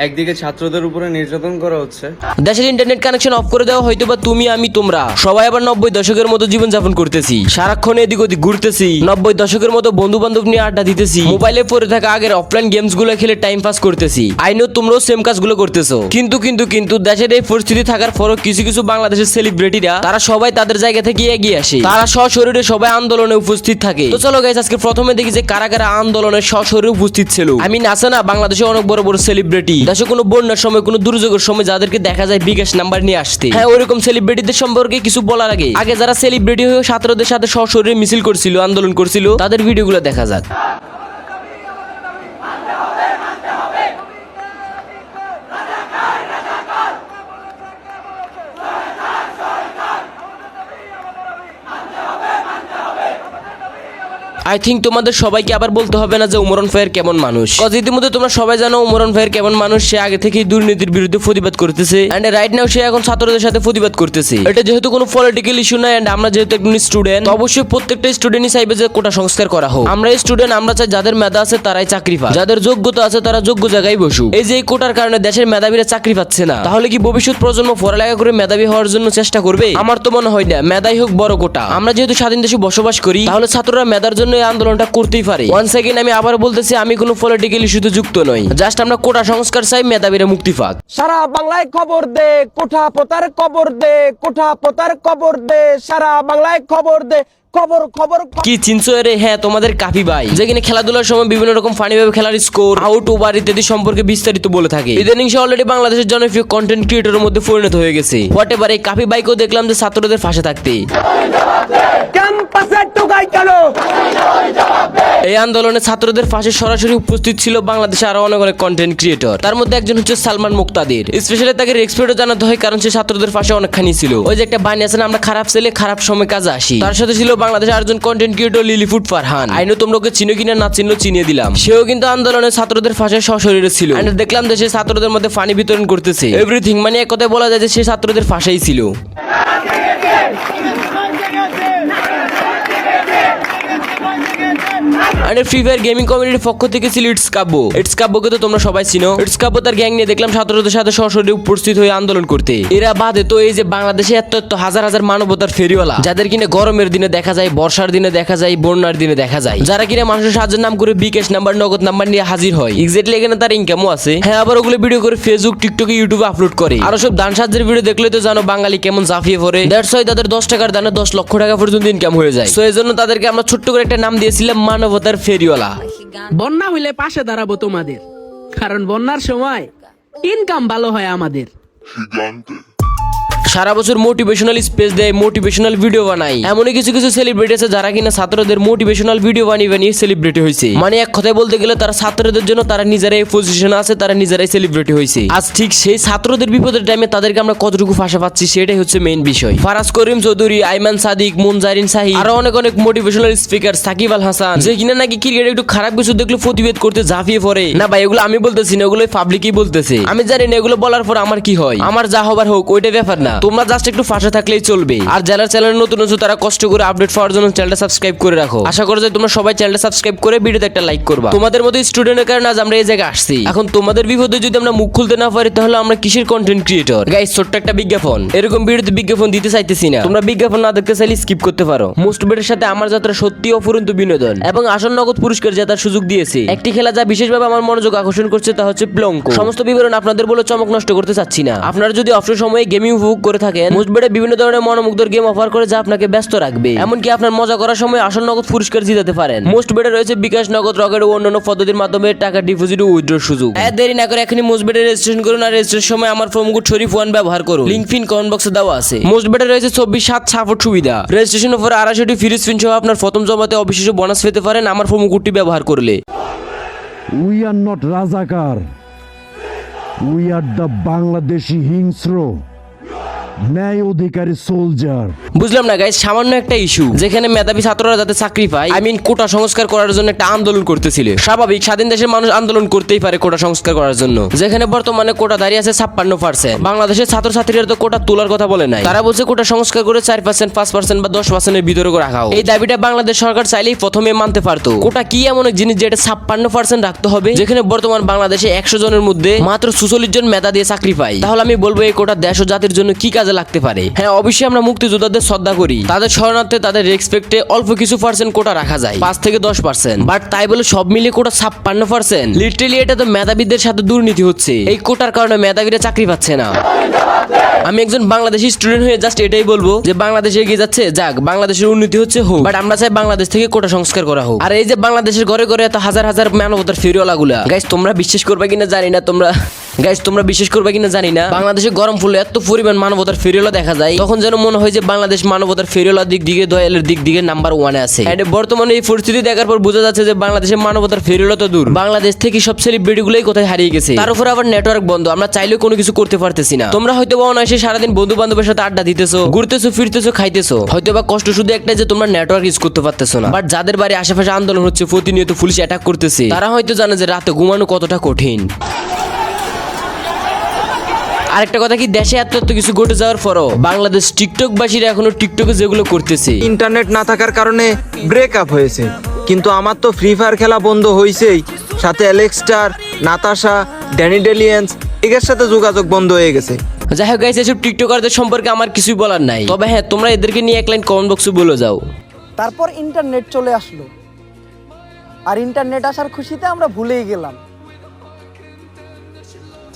একদিকে ছাত্রদের উপরে নির্যাতন করা হচ্ছে, দেশের ইন্টারনেট কানেকশন অফ করে দেওয়া হয়তো বা তুমি আমি তোমরা সবাই আবার 90 দশকের মতো জীবন যাপন করতেছি, সারাক্ষণ এদিক ওদিক ঘুরতেছি, 90 দশকের মতো বন্ধু বান্ধব নিয়ে আড্ডা দিতেছি, মোবাইলে পড়ে থাকা আগের অফলাইন গেমস গুলো খেলে টাইম পাস করতেছি। আইনো তোমরাও সেম কাজগুলো করতেছো, কিন্তু দেশের এই পরিস্থিতি থাকার পরও কিছু কিছু বাংলাদেশের সেলিব্রিটিরা তারা সবাই তাদের জায়গা থেকে এগিয়ে আসে, তারা সশরীরে সবাই আন্দোলনে উপস্থিত থাকে। তো চলো গাইস, আজকে প্রথমে দেখি যে কারা কারা আন্দোলনে সশরীরে উপস্থিত ছিল। আমি নাসা না, বাংলাদেশে অনেক বড় বড় সেলিব্রিটি, দেশে কোনো বন্যার সময় কোনো দুর্যোগের সময় যাদেরকে দেখা যায় বিকাশ নাম্বার নিয়ে আসতে, হ্যাঁ ওইরকম সেলিব্রিটিদের সম্পর্কে কিছু বলার আগে যারা সেলিব্রিটি হয়ে ছাত্রদের সাথে সশরীরে মিছিল করছিল, আন্দোলন করছিল, তাদের ভিডিওগুলো দেখা যাক। আই থিঙ্ক তোমাদের সবাইকে আবার বলতে হবে না যে ওমরান ফায়ার কেমন মানুষ, কজ ইতিমধ্যে তোমরা সবাই জানো ওমরান ফায়ার কেমন মানুষ। সে আগে থেকেই দুর্নীতির বিরুদ্ধে প্রতিবাদ করতেছে, এন্ড রাইট নাও সে এখন ছাত্রদের সাথে প্রতিবাদ করতেছে। এটা যেহেতু কোনো পলিটিক্যাল ইস্যু না, এন্ড আমরা যেহেতু একজন স্টুডেন্ট, অবশ্যই প্রত্যেকটা স্টুডেন্টই চাইবে যে কোটা সংস্কার করা হোক। আমরা স্টুডেন্ট, আমরা চাই যাদের মেধা আছে তারাই চাকরি পায়, যাদের যোগ্যতা আছে তারা যোগ্য জায়গায় বসুক। এই যে এই কোটার কারণে দেশের মেধাবীরা চাকরি পাচ্ছে না, তাহলে কি ভবিষ্যৎ প্রজন্ম পড়ালেখা করে মেধাবী হওয়ার জন্য চেষ্টা করবে? আমার তো মনে হয় না। মেধাই হোক বড় কোটা, আমরা যেহেতু স্বাধীন দেশে বসবাস করি, তাহলে ছাত্ররা মেধার জন্য এই আন্দোলনটা করতেই পারে। ওয়ান সেকেন্ড, আমি আবার বলতেছি, আমি কোনো পলিটিক্যাল ইস্যুতে যুক্ত নই, জাস্ট আমরা কোটা সংস্কার চাই, মেধাবীরা মুক্তি পাক। সারা বাংলায় খবর দে, কোঠা পোতার কবর দে, কোঠা পোতার কবর দে, সারা বাংলায় খবর দে, খবর খবর। কি চিনছো রে? হ্যাঁ, তোমাদের কাফি ভাই, যেখানে খেলাধুলার সময় বিভিন্ন রকম ফানি ভাবে খেলার স্কোর, আউট, ওভার ইত্যাদি সম্পর্কে বিস্তারিত বলে থাকে। ইদানিং সে অলরেডি বাংলাদেশের জনপ্রিয় কন্টেন্ট ক্রিয়েটরের মধ্যে পরিণত হয়ে গেছে। হোয়াটএভার, এই কাফি ভাইকেও দেখলাম যে ছাত্রদের পাশে থাকতে। ক্যাম্পাসে ঢুকাই কেন? এই আন্দোলনে ছাত্রদের পাশে সরাসরি উপস্থিত ছিল বাংলাদেশে আরো অনেক অনেক কন্টেন্ট ক্রিয়েটর, তার মধ্যে একজন হচ্ছে সালমান মুক্তাদির। স্পেশালি তাকে রেসপেক্টও জানাতে হয়, কারণ সে ছাত্রদের পাশে অনেকখানি ছিল। ওই যে একটা বাণী আছে না, আমরা খারাপ ছেলে খারাপ সময় কাজে আসি, তার সাথে ছিল বাংলাদেশের আরেকজন কন্টেন্ট ক্রিয়েটর লিলিফুট ফারহান। আইনো তোমরা ওকে চিনো কিনা, না চিনলো চিনিয়ে দিলাম। সেও কিন্তু আন্দোলনে ছাত্রদের পাশে সশরীরে ছিল, এন্ড দেখলাম যে সে ছাত্রদের মধ্যে পানি বিতরণ করতেছে, এভরিথিং, মানে এক কথায় বলা যায় যে সে ছাত্রদের পাশেই ছিল। ফ্রি ফায়ার গেমিং কমিউনিটির পক্ষ থেকে ছিল ইটস কাব্য। ইটস কাব্যকে তো তোমরা সবাই চিনো। ইটস কাব্য তার গ্যাং নিয়ে দেখলাম ছাত্রদের সাথে সশরীরে উপস্থিত হয়ে আন্দোলন করতে। এরা বাদে তো এই যে বাংলাদেশে এত হাজার হাজার মানবতার ফেরিওয়ালা, যাদের কিনা গরমের দিনে দেখা যায়, বর্ষার দিনে দেখা যায়, বন্যার দিনে দেখা যায়, যারা কিনা মানুষের সাহায্যের নাম করে বিকাশ নাম্বার, নগদ নাম্বার নিয়ে হাজির হয়। এক্স্যাক্টলি এখানে তার ইনকামও আছে। হ্যাঁ, আবার ওগুলো ভিডিও করে ফেসবুক, টিকটকে, ইউটিউবে আপলোড করে। আরো সব দান সাহায্যের ভিডিও দেখলে তো জানো বাঙালি কেমন জাফিয়ে পড়ে। দ্যাটস ওয়াই তাদের 10 টাকার দানে 10 লক্ষ টাকা পর্যন্ত ইনকাম হয়ে যায়। সো এই জন্য তাদেরকে আমরা ছোট্ট করে একটা নাম দিয়েছিলাম মানবতার ফেরিওয়ালা। বন্যা হইলে পাশে দাঁড়াবো তোমাদের, কারণ বন্যার সময় ইনকাম ভালো হয় আমাদের। সারা বছর মোটিভেশনাল স্পেস দেয়, মোটিভেশনাল ভিডিও বানায়। এমনই কিছু কিছু সেলিব্রিটি আছে যারা কিনা ছাত্রদের মোটিভেশনাল ভিডিও বানিয়ে সেলিব্রিটি হয়েছে। মানে এক কথায় বলতে গেলে তারা ছাত্রদের জন্য তারা নিজেরাই পজিশনে আছে, তারা নিজেরাই সেলিব্রিটি হয়েছে। আজ ঠিক সেই ছাত্রদের বিপদের টাইমে তাদেরকে আমরা কতটুকু ফাঁসা পাচ্ছি, সেটাই হচ্ছে মেইন বিষয়। ফারাজ করিম চৌধুরী, আইমান সাদিক, মুনজারিন সাহিদ, আরো অনেক অনেক মোটিভেশনাল স্পিকার, সাকিব আল হাসান, যে কিনা নাকি ক্রিকেট একটু খারাপ কিছু দেখলে প্রতিবাদ করতে ঝাঁপিয়ে পড়ে। না ভাই, এগুলো আমি বলতেছি না, এগুলো পাবলিকই বলতেছে। আমি জানি না এগুলো বলার পর আমার কি হয়, আমার যা হবার হোক, ওইটা ব্যাপার না। তোমরা জাস্ট একটু ফাঁসা থাকলেই চলবে। আর যারা চ্যানেল নতুন আছে তারা কষ্ট করে আপডেট পাওয়ার জন্য চ্যানেলটা সাবস্ক্রাইব করে রাখো। আশা করি যে তোমরা সবাই চ্যানেলটা সাবস্ক্রাইব করে ভিডিওতে একটা লাইক করবা। তোমাদের মতো স্টুডেন্টের কারণে আজ আমরা এই জায়গায় আসছি। এখন তোমাদের বিপদে যদি আমরা মুখ খুলতে না পারি, তাহলে আমরা কিসের কন্টেন্ট ক্রিয়েটর? গাইস, ছোট্ট একটা বিজ্ঞাপন, এরকম ভিডিওতে বিজ্ঞাপন দিতে চাইতেছি না। তোমরা বিজ্ঞাপন না দেখতে চাইলে স্কিপ করতে পারো। মোস্ট বেটের সাথে আমার যাত্রা সত্যি অফুরন্ত বিনোদন এবং আসন্ন নগদ পুরস্কার জেতার সুযোগ দিয়েছে। একটি খেলা যা বিশেষভাবে আমার মনোযোগ আকর্ষণ করছে তা হচ্ছে প্লঙ্ক। সমস্ত বিবরণ আপনাদের বলে চমক নষ্ট করতে চাচ্ছি না। আপনারা যদি অবসর সময়ে গেমিং উপভোগ করে থাকেন, মোস্ট বেটে বিভিন্ন ধরনের মনোমুগ্ধর গেম অফার করে যা আপনাকে ব্যস্ত রাখবে, এমনকি আপনার মজা করার সময় আসল নগদ পুরস্কার জিতাতে পারেন। মোস্ট বেটে রয়েছে বিকাশ, নগদ, রকেট ও অন্যান্য পদ্ধতির মাধ্যমে টাকা ডিপোজিট ও উইথড্রর সুযোগ। দেরি না করে এখনই মোস্ট বেটে রেজিস্ট্রেশন করুন, আর রেজিস্ট্রেশনের সময় আমার প্রোমো কোড শরীফ1 ব্যবহার করুন। লিংক পিন কমেন্ট বক্সে দেওয়া আছে। মোস্ট বেটে রয়েছে 24/7 সাপোর্ট সুবিধা। রেজিস্ট্রেশনের পরে 250টি ফ্রি স্পিন সহ আপনার প্রথম জমাতে অবিশ্বাস্য বোনাস পেতে পারেন আমার প্রোমো কোডটি ব্যবহার করলে। We are not Razakar. We are the Bangladeshi হিংস্র ন্যায় অধিকারী সোলজার। বুঝলাম না গাইস, সামান্য একটা ইস্যু যেখানে মেধাবী ছাত্ররা যাতে চাকরি পায়, কোটা সংস্কার করার জন্য একটা আন্দোলন করতেছিল। স্বাভাবিক, স্বাধীন দেশের মানুষ আন্দোলন করতেই পারে কোটা সংস্কার করার জন্য। যেখানে বর্তমানে কোটা দাঁড়িয়ে আছে 56%। বাংলাদেশের ছাত্রছাত্রীরা তো কোটা তোলার কথা বলে নাই, তারা বলছে কোটা সংস্কার করে 4%, 5% বা 10% এর ভিতরে রাখাও। এই দাবিটা বাংলাদেশ সরকার চাইলেই প্রথমে মানতে পারতো। কোটা কি এমন এক জিনিস যেটা 56% রাখতে হবে, যেখানে বর্তমান বাংলাদেশে 100 জনের মধ্যে মাত্র 46 জন মেধা দিয়ে চাকরি পায়। তাহলে আমি বলবো এই কোটা দেশ ও জাতির জন্য কি কাজে লাগতে পারে। হ্যাঁ, অবশ্যই আমরা মুক্তিযোদ্ধাদের শ্রদ্ধা করি, তাদের শরণার্থে তাদের রেসপেক্টে অল্প কিছু পার্সেন্ট কোটা রাখা যায়, 5 থেকে 10%। বাট তাই বলে সব মিলিয়ে কোটা 56%, লিটারালি এটা তো মেধাবীদের সাথে দুর্নীতি হচ্ছে। এই কোটার কারণে মেধাবীরা চাকরি পাচ্ছে না। আমি একজন বাংলাদেশি স্টুডেন্ট হয়ে জাস্ট এটাই বলবো যে বাংলাদেশ এগিয়ে যাচ্ছে, যাক, বাংলাদেশের উন্নতি হচ্ছে, হোক, বাট আমরা চাই বাংলাদেশ থেকে কোটা সংস্কার করা হোক। আর এই যে বাংলাদেশের ঘরে ঘরে এত হাজার হাজার মানবতার ফেরিওয়ালা গুলা, গাইস তোমরা বিশ্বাস করবে কিনা জানি না, বাংলাদেশে গরম ফুলে এত পরিমাণ মানবতার ফেরিওয়ালা দেখা যায়, তখন যেন মনে হয় যে বাংলাদেশ মানবতার ফেরিওয়ালার দিক দিকে, দয়ালের দিক দিকে নাম্বার 1-এ আছে। বর্তমানে এই পরিস্থিতি দেখার পর বোঝা যাচ্ছে যে বাংলাদেশের মানবতার ফেরিওয়ালা তো দূর, বাংলাদেশ থেকে সব সেলিব্রিটি গুলোই কোথায় হারিয়ে গেছে। তার উপর আবার নেটওয়ার্ক বন্ধ, আমরা চাইলেও কোনো কিছু করতে পারতেছি না। তোমরা হয়তো বা অনায়াসে সারাদিন বন্ধু বান্ধবের সাথে আড্ডা দিতেছো, ঘুরতেছো, ফিরতেছো, খাইতেছো, হয়তো বা কষ্ট শুধু একটাই যে তোমরা নেটওয়ার্ক ইউজ করতে পারতেছো না। বাট যাদের বাড়ি আশেপাশে আন্দোলন হচ্ছে, প্রতিনিয়ত পুলিশ অ্যাটাক করতেছে, তারা হয়তো জানে যে রাতে ঘুমানো কতটা কঠিন। আরেকটা কথা কি, দেশে এত কিছু ঘটে যাওয়ার পরও বাংলাদেশ টিকটকবাসীরা এখনো টিকটকে যেগুলো করতেছে, ইন্টারনেট না থাকার কারণে ব্রেকআপ হয়েছে, কিন্তু আমার তো ফ্রি ফায়ার খেলা বন্ধ হয়েছেই, সাথে অ্যালেক্সটার, নাতাশা, ড্যানি ডেলিয়েন্স এদের সাথে যোগাযোগ বন্ধ হয়ে গেছে। যাই হোক গাইস, এসব টিকটকারদের সম্পর্কে আমার কিছুই বলার নাই, তবে হ্যাঁ, তোমরা এদেরকে নিয়ে এক লাইন কমেন্ট বক্সে বলে যাও। তারপর ইন্টারনেট চলে আসলো, আর ইন্টারনেট আসার খুশিতে আমরা ভুলেই গেলাম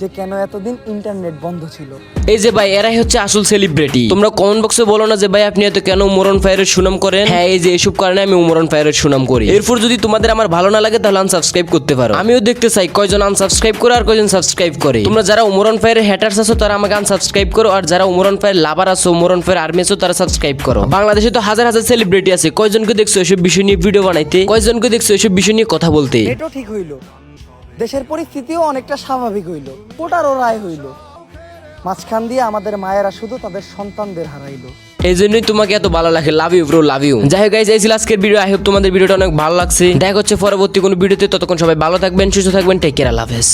যে কেন এতদিন ইন্টারনেট বন্ধ ছিল। এই যে ভাই, এরাই হচ্ছে আসল সেলিব্রিটি। তোমরা কমেন্ট বক্সে বলো না যে ভাই আপনি এত কেন উমরন ফায়ারের সুনাম করেন। হ্যাঁ, এই যে এসব কারণে আমি উমরন ফায়ারের সুনাম করি। এরপর যদি তোমাদের আমার ভালো না লাগে তাহলে আনসাবস্ক্রাইব করতে পারো। আমিও দেখতে চাই কয়জন আনসাবস্ক্রাইব করে আর কয়জন সাবস্ক্রাইব করে। তোমরা যারা উমরন ফায়ারের হ্যাটার্স আছো তারা আমাকে আনসাবস্ক্রাইব করো, আর যারা উমরন ফায়ার লাভার আছো, উমরন ফায়ার আর্মি আছো, তারা সাবস্ক্রাইব করো। বাংলাদেশে তো হাজার হাজার সেলিব্রিটি আছে, কয়জনকে দেখছো এসব বিষয় নিয়ে ভিডিও বানাইতে, কয়জনকে দেখছো এসব বিষয় নিয়ে কথা বলতে। নেটও ঠিক হইলো, দেশের পরিস্থিতিও অনেকটা স্বাভাবিক হইলো, কোটারও রায় হইলো, মাঝখান দিয়ে আমাদের মায়েরা শুধু তাদের সন্তানদের হারাইলো। এই জন্যই তোমাকে এত ভালো লাগে। Love you bro, love you. যাই হোক গাইস, এই ছিল আজকের ভিডিও। আই হোপ তোমাদের ভিডিওটা অনেক ভালো লাগছে। দেখা হচ্ছে পরবর্তী কোনো ভিডিওতে, ততক্ষণ সবাই ভালো থাকবেন, সুস্থ থাকবেন, টেক কেয়ার, আল্লাহ হাফেজ।